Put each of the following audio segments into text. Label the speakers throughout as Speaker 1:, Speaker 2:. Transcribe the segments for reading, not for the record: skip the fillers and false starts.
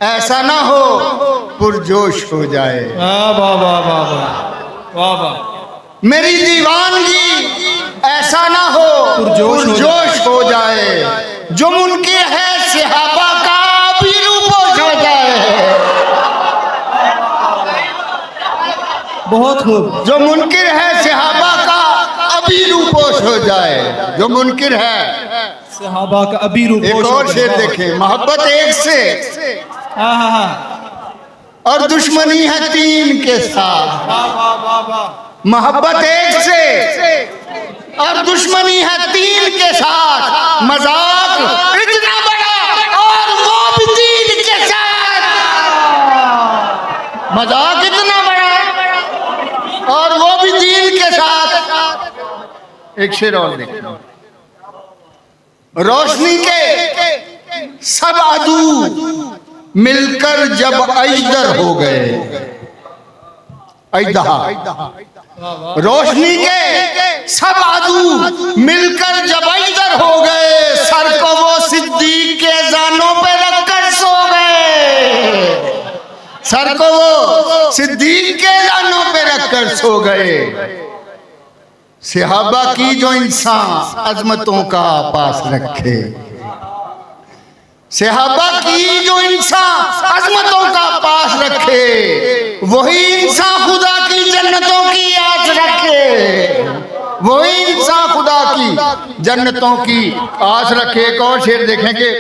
Speaker 1: ऐसा ना हो पुरजोश हो जाए।
Speaker 2: वाह वाह वाह वाह वाह वाह वाह।
Speaker 1: मेरी दीवानगी ऐसा ना हो पुरजोश हो जाए। जो मुनकिर है सहाबा का भी रूपोश हो जाए।
Speaker 2: बहुत खूब।
Speaker 1: जो मुनकिर है सहाबा का अभी रूपोश हो जाए। जो मुनकिर है
Speaker 2: सहाबा का अभी रूपोश।
Speaker 1: एक और शेर देखें, मोहब्बत एक से
Speaker 2: हाँ हाँ हाँ।
Speaker 1: और दुश्मनी है तीन के साथ।
Speaker 2: वाह वाह वाह वाह।
Speaker 1: मोहब्बत एक से और दुश्मनी है तीन के साथ। मजाक इतना बड़ा और वो भी तीन के साथ। मजाक इतना बड़ा और वो भी तीन के साथ। एक शेर और देखो, रोशनी के सब अदू मिलकर जब अजदर हो गए। अजदहा, रोशनी के सब अदू मिलकर जब अजदर हो गए। सर को वो सिद्दीक के जानों पे रखकर सो गए। सर को वो सिद्दीक के जानों पे रखकर सो गए। सहाबा की जो इंसान अजमतों का पास रखे। सहाबा की जो इंसान अजमतों का पास रखे, वही इंसान खुदा की जन्नतों की आस रखे। वही इंसान खुदा की जन्नतों की आस रखे। एक और शेर देखेंगे,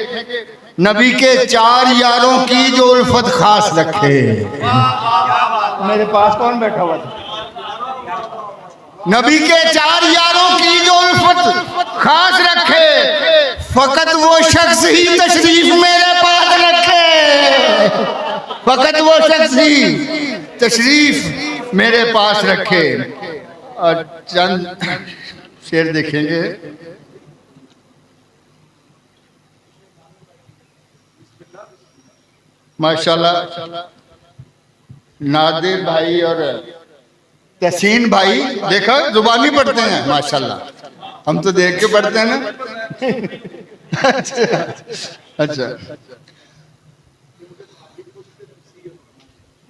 Speaker 1: नबी के चार यारों की जो उल्फत खास रखे। मेरे पास कौन बैठा हुआ था? नबी के चार यारों की जो उल्फत खास रखे। फकत वो शख्स ही तशरीफ मेरे पास रखे। फकत वो शख्स ही तशरीफ मेरे पास रखे। और चंद शेर देखेंगे, माशाल्लाह नादिर भाई और तहसीन भाई देखो जुबानी पढ़ते हैं माशाल्लाह। हम तो देख के पढ़ते हैं ना। अच्छा,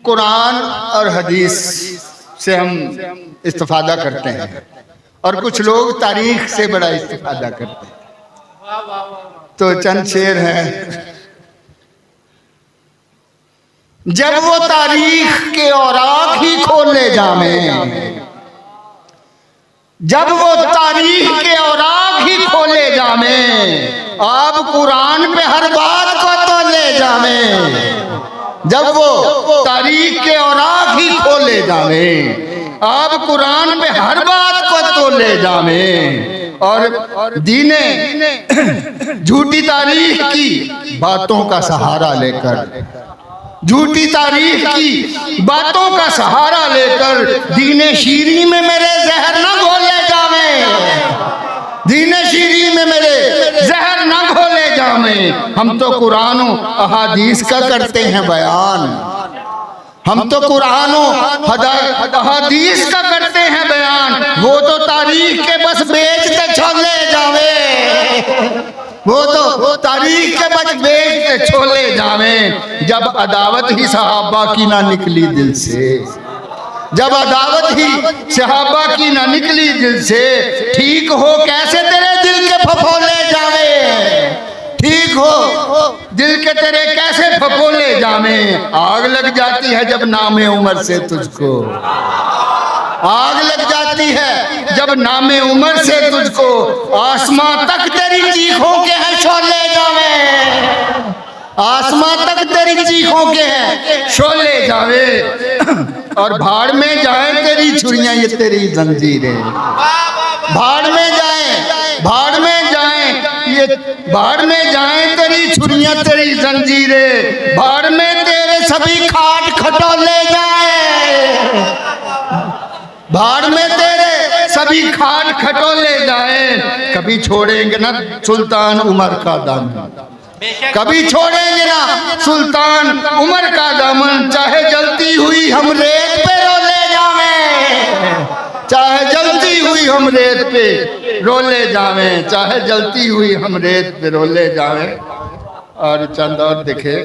Speaker 1: कुरान और हदीस से हम इस्तिफादा करते हैं और कुछ लोग तारीख से बड़ा इस्तिफादा करते हैं। तो चंद शेर हैं। जब वो तारीख के औराक ही खोले जामे। जब वो तारीख के औराक ही खोले जामे। आप कुरान पे हर बात को तो ले जामे। जब वो तारीख के औराक ही खोले जामे। आप कुरान पे हर बात को तो ले जामे। और दीने झूठी तारीख की बातों का सहारा लेकर, झूठी तारीख की बातों का सहारा लेकर दीने शीरी में मेरे जहर न घोले जावे। दीने शीरी में मेरे जहर न घोले जावे। हम तो कुरान अहादीस का करते हैं बयान। हम तो कुरान अहादीस का करते हैं बयान। वो तो तारीख के बस बेच के छोले जावे। वो तो तारीख के बच बेच के छोले जावे। जब अदावत ही सहाबा की ना निकली दिल से। जब अदावत ही सहाबा की ना निकली दिल से। ठीक हो कैसे तेरे दिल के फफोले जावे। ठीक हो दिल के तेरे कैसे फफोले जावे। आग लग जाती है जब नामे उमर से तुझको। आग लग जाती है जब नामे उमर से तुझको। आसमां तक तेरी चीखों के हैं शोले जावे। आसमां तक तेरी चीखों के हैं शोले जावे। और भाड़ में जाए तेरी छुरियां ये तेरी जंजीरें। भाड़ में जाए, भाड़ में जाए ये, भाड़ में जाए तेरी छुरियां तेरी जंजीरें। भाड़ में तेरे सभी खाट खटोले जाए। भाड़ में तेरे सभी खाट खटोले जाए। कभी छोड़ेंगे ना सुल्तान उमर का दामन। कभी छोड़ेंगे ना सुल्तान उमर का दामन। चाहे जलती हुई हम रेत पे रोले जावे। चाहे जलती हुई हम रेत पे रोले जावे। चाहे जलती हुई हम रेत पे रोले जावे। और चंद और देखे,